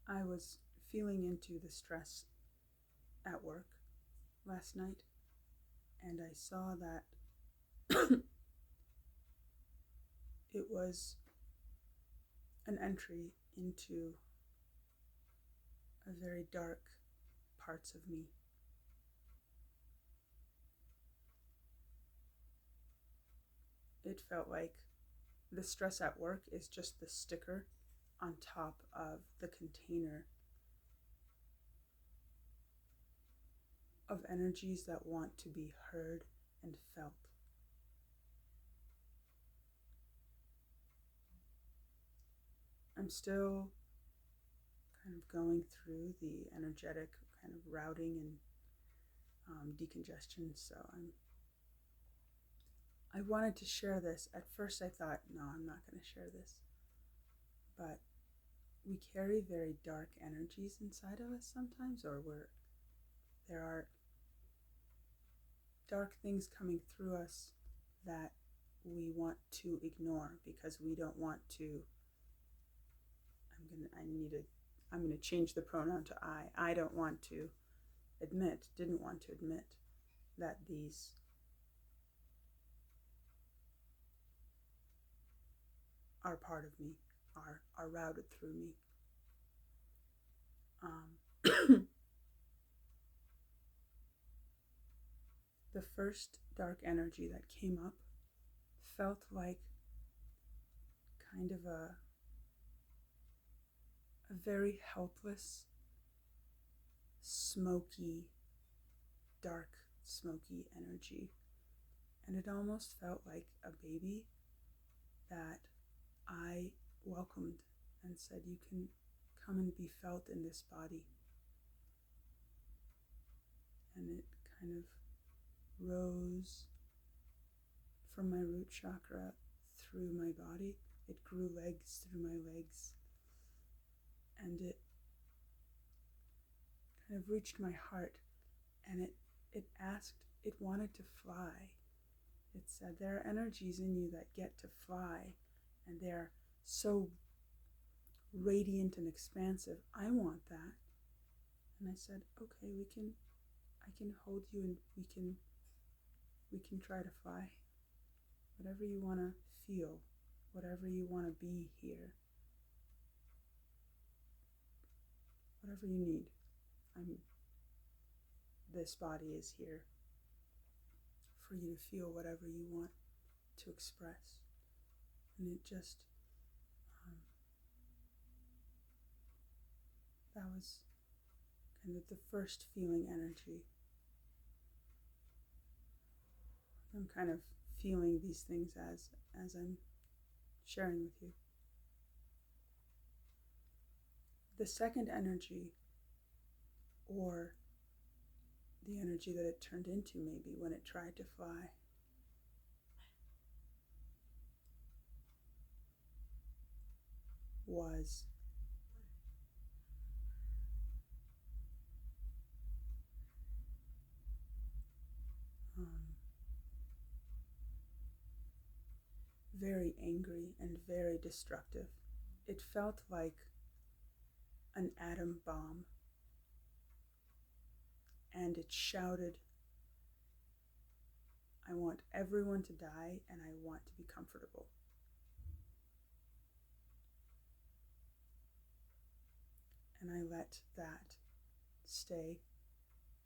I was feeling into the stress at work last night, and I saw that it was an entry into a very dark parts of me. It felt like the stress at work is just the sticker on top of the container of energies that want to be heard and felt. I'm still kind of going through the energetic kind of routing and decongestion, so I wanted to share this. At first I thought, no, I'm not going to share this. But we carry very dark energies inside of us sometimes, or there are dark things coming through us that we want to ignore because we don't want to. I'm going to change the pronoun to I. I didn't want to admit that these are part of me, are routed through me. The first dark energy that came up felt like kind of a very helpless, smoky, dark, smoky energy. And it almost felt like a baby that I welcomed and said, you can come and be felt in this body. And it kind of rose from my root chakra through my body. It grew legs through my legs. And it kind of reached my heart, and it wanted to fly. It said, there are energies in you that get to fly, and they're so radiant and expansive. I want that. And I said, okay, I can hold you, and we can try to fly. Whatever you want to feel, whatever you want to be here, whatever you need. This body is here for you to feel whatever you want to express. And it just, that was kind of the first feeling energy. I'm kind of feeling these things as I'm sharing with you. The second energy, or the energy that it turned into maybe when it tried to fly, was very angry and very destructive. It felt like an atom bomb, and it shouted, I want everyone to die, and I want to be comfortable. And I let that stay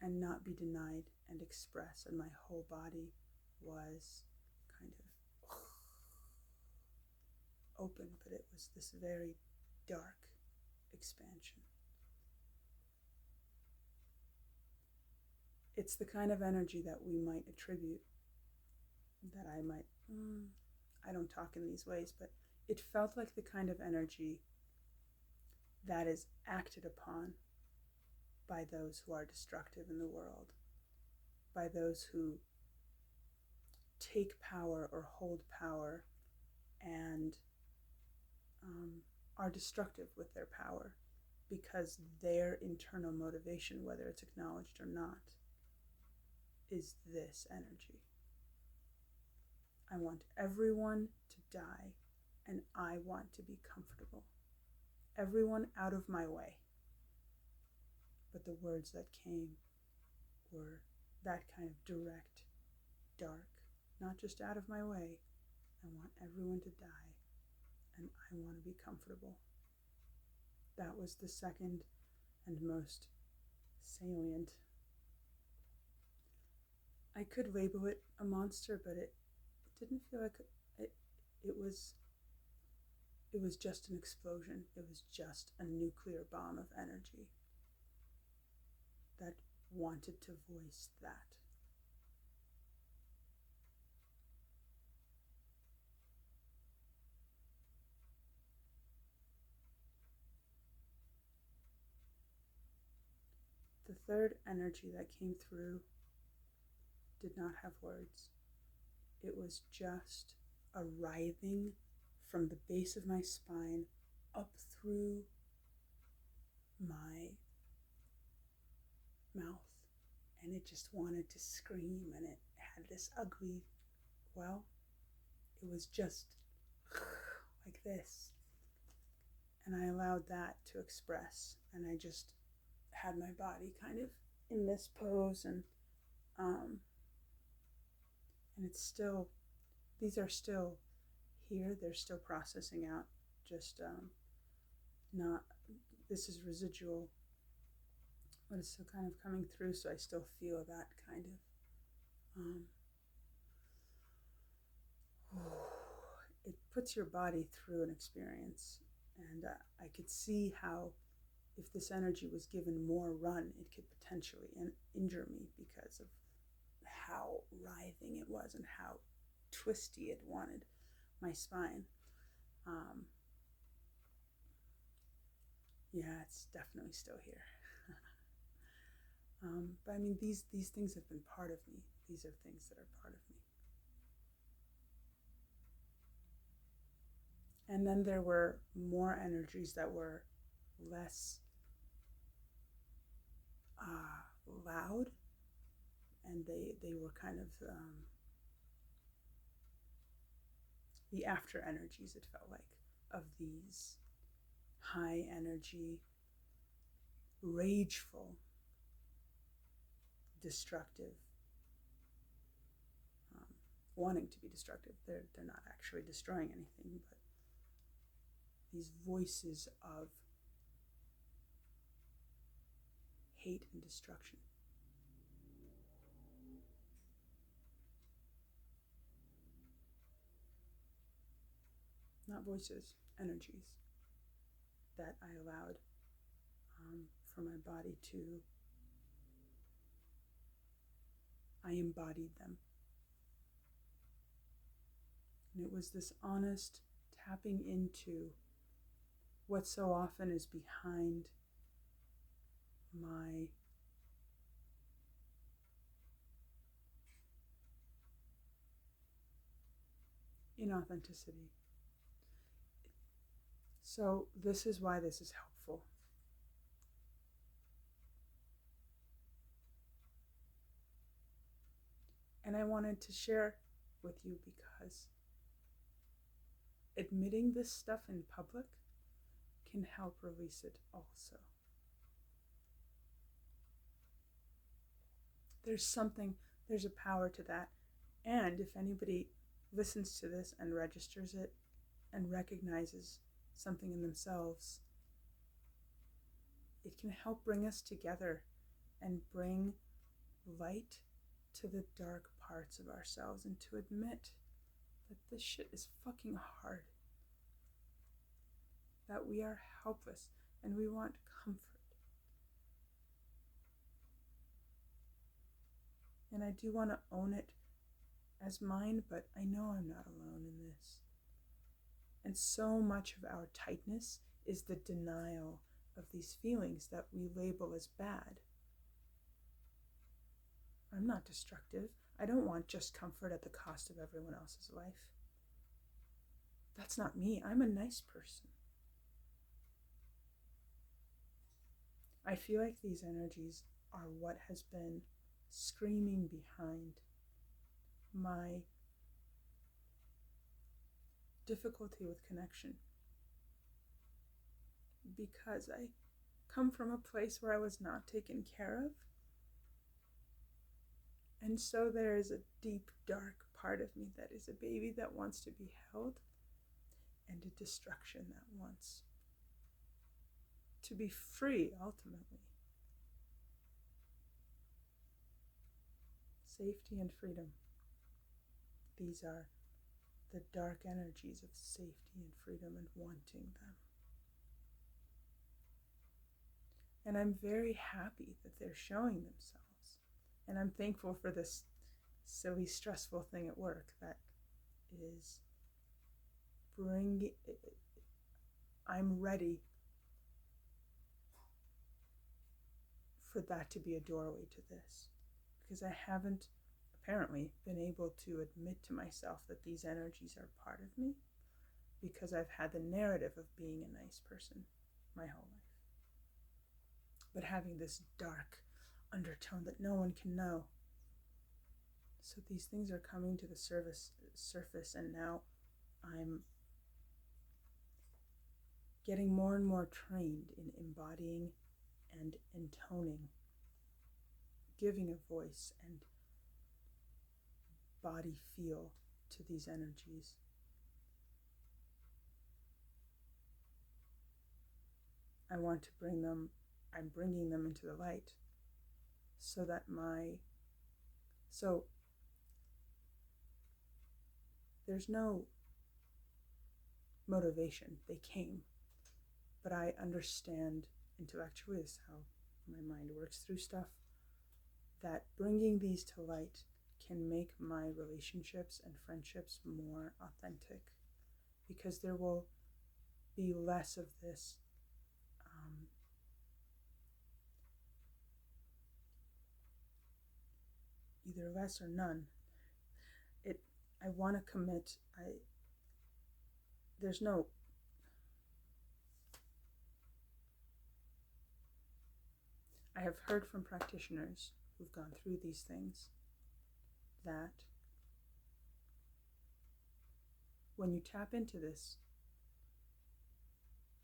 and not be denied and express, and my whole body was kind of open, but it was this very dark expansion. It's the kind of energy that we might attribute, that I don't talk in these ways, but it felt like the kind of energy that is acted upon by those who are destructive in the world, by those who take power or hold power and are destructive with their power because their internal motivation, whether it's acknowledged or not, is this energy. I want everyone to die, and I want to be comfortable. Everyone out of my way. but the words that came were that kind of direct, dark, not just out of my way. I want everyone to die, and I want to be comfortable. That was the second and most salient. I could label it a monster, but it didn't feel like it was just an explosion. It was just a nuclear bomb of energy that wanted to voice that. The third energy that came through did not have words. It was just a writhing from the base of my spine up through my mouth. And it just wanted to scream, and it had this ugly, well, it was just like this. And I allowed that to express, and I just had my body kind of in this pose, and it's still, these are still here, they're still processing out, just not, this is residual, but it's still kind of coming through, so I still feel that kind of, it puts your body through an experience, and I could see how if this energy was given more run, it could potentially injure me because of how writhing it was and how twisty it wanted my spine. Yeah, it's definitely still here. But I mean, these things have been part of me. These are things that are part of me. And then there were more energies that were less loud, and they were kind of the after energies, it felt like, of these high energy, rageful, destructive, wanting to be destructive. They're not actually destroying anything, but these voices of hate and destruction. Not voices, energies that I allowed for my body to, I embodied them. And it was this honest tapping into what so often is behind my inauthenticity. So this is why this is helpful. And I wanted to share with you because admitting this stuff in public can help release it also. There's a power to that. And if anybody listens to this and registers it and recognizes something in themselves, it can help bring us together and bring light to the dark parts of ourselves, and to admit that this shit is fucking hard, that we are helpless and we want comfort. And I do want to own it as mine, but I know I'm not alone in this. And so much of our tightness is the denial of these feelings that we label as bad. I'm not destructive. I don't want just comfort at the cost of everyone else's life. That's not me. I'm a nice person. I feel like these energies are what has been screaming behind my difficulty with connection, because I come from a place where I was not taken care of. And so there is a deep, dark part of me that is a baby that wants to be held, and a destruction that wants to be free ultimately. Safety and freedom. These are the dark energies of safety and freedom and wanting them. And I'm very happy that they're showing themselves. And I'm thankful for this silly, stressful thing at work that is I'm ready for that to be a doorway to this. Because I haven't apparently been able to admit to myself that these energies are part of me, because I've had the narrative of being a nice person my whole life. But having this dark undertone that no one can know. So these things are coming to the surface, and now I'm getting more and more trained in embodying and intoning, giving a voice and body feel to these energies. I'm bringing them into the light so that there's no motivation. They came, but I understand intellectually, is how my mind works through stuff, that bringing these to light can make my relationships and friendships more authentic, because there will be less of this either less or none. I want to commit. I have heard from practitioners who've gone through these things that when you tap into this,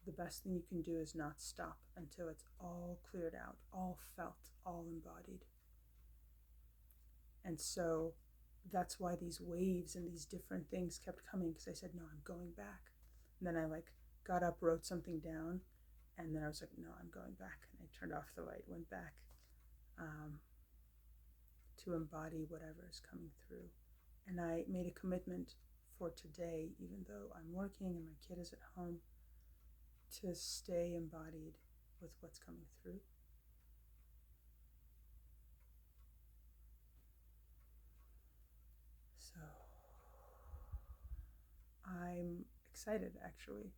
the best thing you can do is not stop until it's all cleared out, all felt, all embodied. And so that's why these waves and these different things kept coming, because I said, no, I'm going back. And then I got up, wrote something down, and then I was like, no, I'm going back. And I turned off the light, went back to embody whatever is coming through. And I made a commitment for today, even though I'm working and my kid is at home, to stay embodied with what's coming through. So I'm excited actually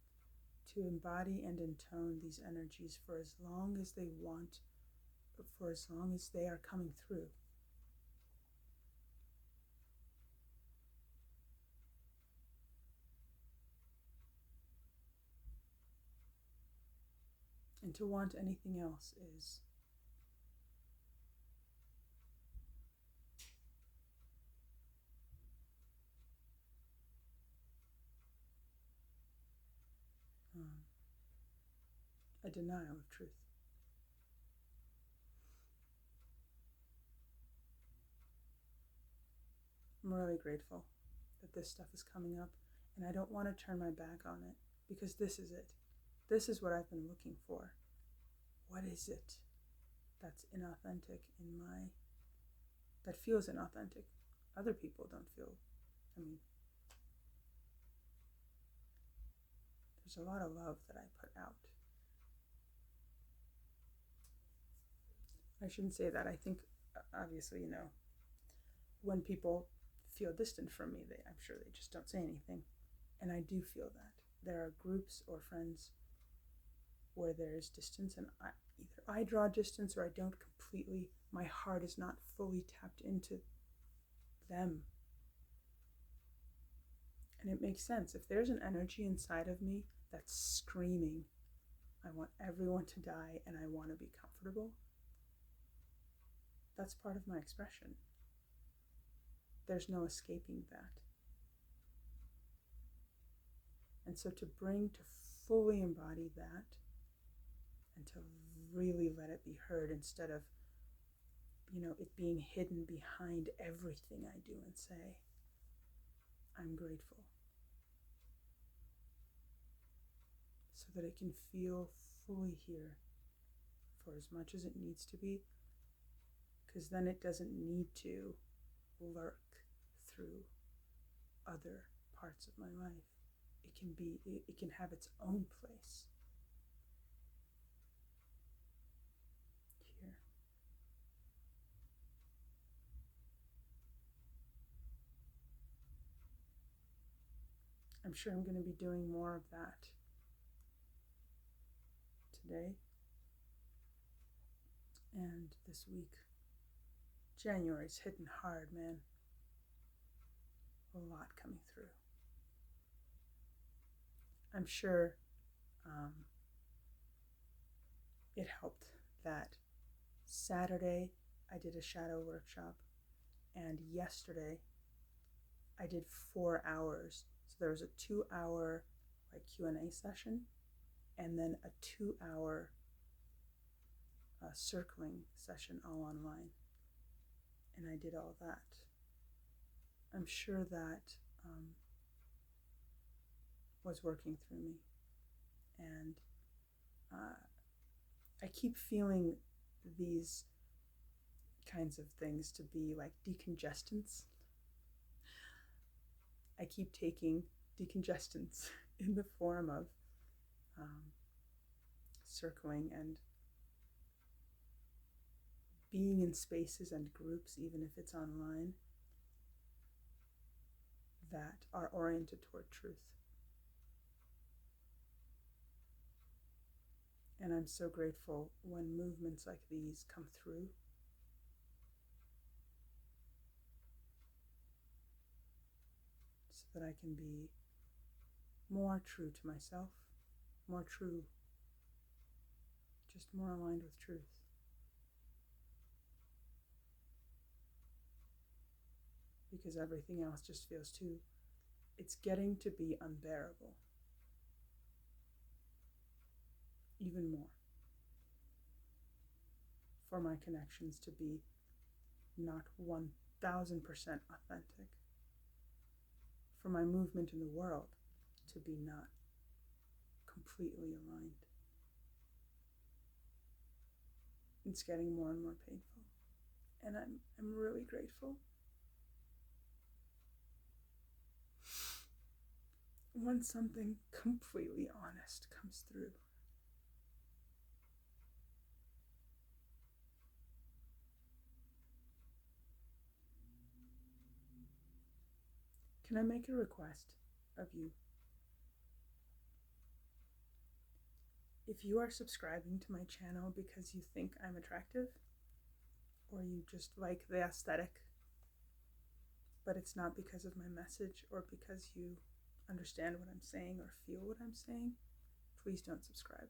to embody and intone these energies for as long as they want, for as long as they are coming through. And to want anything else is a denial of truth. I'm really grateful that this stuff is coming up, and I don't want to turn my back on it, because this is it. This is what I've been looking for. What is it that's inauthentic that feels inauthentic? Other people don't feel, there's a lot of love that I put out. I shouldn't say that. I think, obviously, when people feel distant from me, I'm sure they just don't say anything. And I do feel that. There are groups or friends where there is distance, and either I draw distance or I don't completely, my heart is not fully tapped into them. And it makes sense. If there's an energy inside of me that's screaming, I want everyone to die and I want to be comfortable, that's part of my expression. There's no escaping that. And so to fully embody that and to really let it be heard instead of, it being hidden behind everything I do and say. I'm grateful. So that it can feel fully here for as much as it needs to be, because then it doesn't need to lurk through other parts of my life. It can have its own place here. I'm sure I'm going to be doing more of that today and this week. January's hitting hard, man. A lot coming through. I'm sure it helped that Saturday I did a shadow workshop, and yesterday I did 4 hours. So there was a 2-hour Q&A session, and then a 2-hour circling session all online. And I did all that. I'm sure that was working through me. And I keep feeling these kinds of things to be like decongestants. I keep taking decongestants in the form of circling and being in spaces and groups, even if it's online, that are oriented toward truth. And I'm so grateful when movements like these come through. So that I can be more true to myself, more true, just more aligned with truth. Because everything else just feels it's getting to be unbearable. Even more. For my connections to be not 1000% authentic. For my movement in the world to be not completely aligned. It's getting more and more painful. And I'm really grateful. When something completely honest comes through. Can I make a request of you? If you are subscribing to my channel because you think I'm attractive, or you just like the aesthetic, but it's not because of my message or because you understand what I'm saying or feel what I'm saying, please don't subscribe.